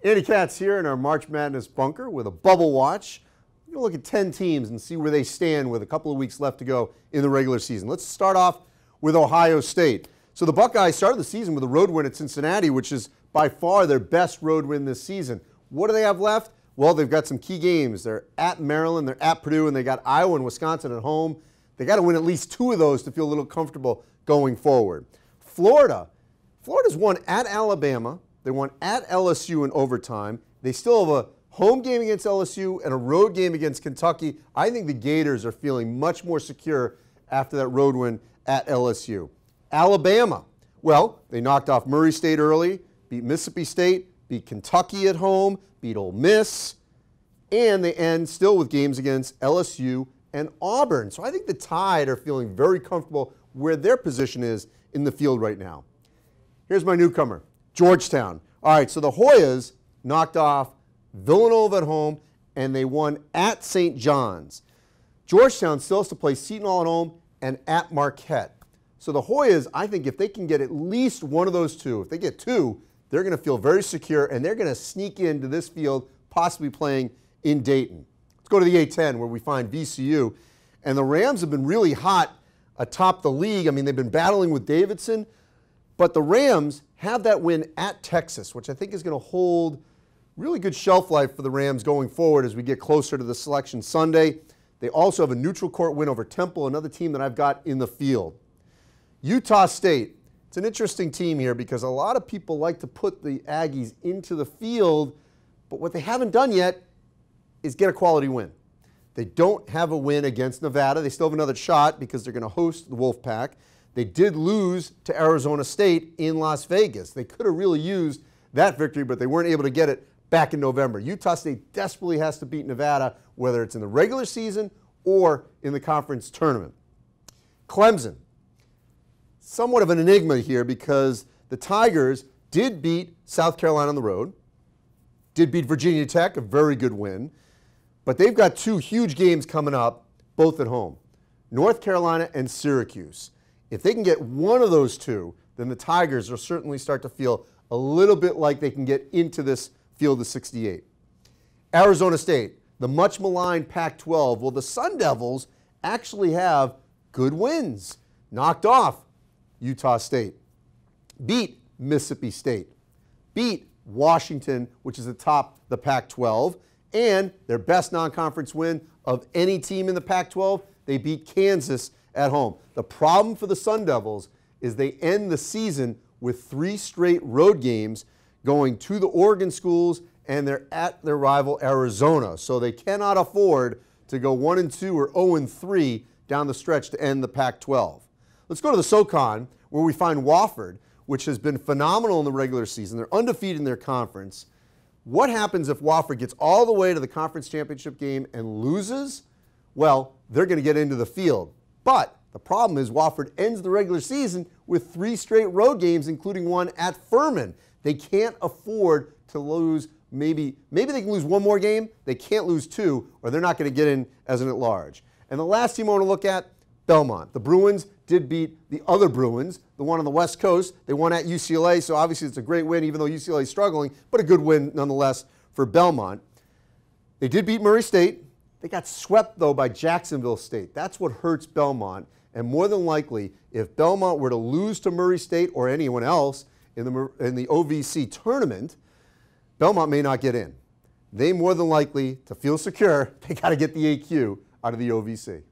Andy Katz here in our March Madness bunker with a bubble watch. We're going to look at 10 teams and see where they stand with a couple of weeks left to go in the regular season. Let's start off with Ohio State. So the Buckeyes started the season with a road win at Cincinnati, which is by far their best road win this season. What do they have left? Well, they've got some key games. They're at Maryland, they're at Purdue, and they got Iowa and Wisconsin at home. They got to win at least 2 of those to feel a little comfortable going forward. Florida's won at Alabama. They won at LSU in overtime. They still have a home game against LSU and a road game against Kentucky. I think the Gators are feeling much more secure after that road win at LSU. Alabama, well, they knocked off Murray State early, beat Mississippi State, beat Kentucky at home, beat Ole Miss, and they end still with games against LSU and Auburn. So I think the Tide are feeling very comfortable where their position is in the field right now. Here's my newcomer, Georgetown. All right, so the Hoyas knocked off Villanova at home, and they won at St. John's. Georgetown still has to play Seton Hall at home and at Marquette. So the Hoyas, I think if they can get at least one of those 2, if they get 2, they're going to feel very secure, and they're going to sneak into this field, possibly playing in Dayton. Let's go to the A-10 where we find VCU. And the Rams have been really hot atop the league. I mean, they've been battling with Davidson. But the Rams have that win at Texas, which I think is going to hold really good shelf life for the Rams going forward as we get closer to the Selection Sunday. They also have a neutral court win over Temple, another team that I've got in the field. Utah State. It's an interesting team here because a lot of people like to put the Aggies into the field, but what they haven't done yet is get a quality win. They don't have a win against Nevada. They still have another shot because they're going to host the Wolfpack. They did lose to Arizona State in Las Vegas. They could have really used that victory, but they weren't able to get it back in November. Utah State desperately has to beat Nevada, whether it's in the regular season or in the conference tournament. Clemson, somewhat of an enigma here because the Tigers did beat South Carolina on the road, did beat Virginia Tech, a very good win, but they've got 2 huge games coming up, both at home, North Carolina and Syracuse. If they can get one of those 2, then the Tigers will certainly start to feel a little bit like they can get into this field of 68. Arizona State, the much maligned Pac-12. Well, the Sun Devils actually have good wins. Knocked off Utah State, beat Mississippi State, beat Washington, which is atop the Pac-12, and their best non-conference win of any team in the Pac-12, they beat Kansas at home. The problem for the Sun Devils is they end the season with 3 straight road games going to the Oregon schools, and they're at their rival Arizona. So they cannot afford to go 1-2 or 0-3 down the stretch to end the Pac-12. Let's go to the SoCon where we find Wofford, which has been phenomenal in the regular season. They're undefeated in their conference. What happens if Wofford gets all the way to the conference championship game and loses? Well, they're going to get into the field. But the problem is Wofford ends the regular season with 3 straight road games, including one at Furman. They can't afford to lose, maybe they can lose 1 more game. They can't lose 2, or they're not going to get in as an at-large. And the last team I want to look at, Belmont. The Bruins did beat the other Bruins, the one on the West Coast. They won at UCLA, so obviously it's a great win, even though UCLA is struggling, but a good win nonetheless for Belmont. They did beat Murray State. They got swept, though, by Jacksonville State. That's what hurts Belmont. And more than likely, if Belmont were to lose to Murray State or anyone else in the OVC tournament, Belmont may not get in. They more than likely, to feel secure, they got to get the AQ out of the OVC.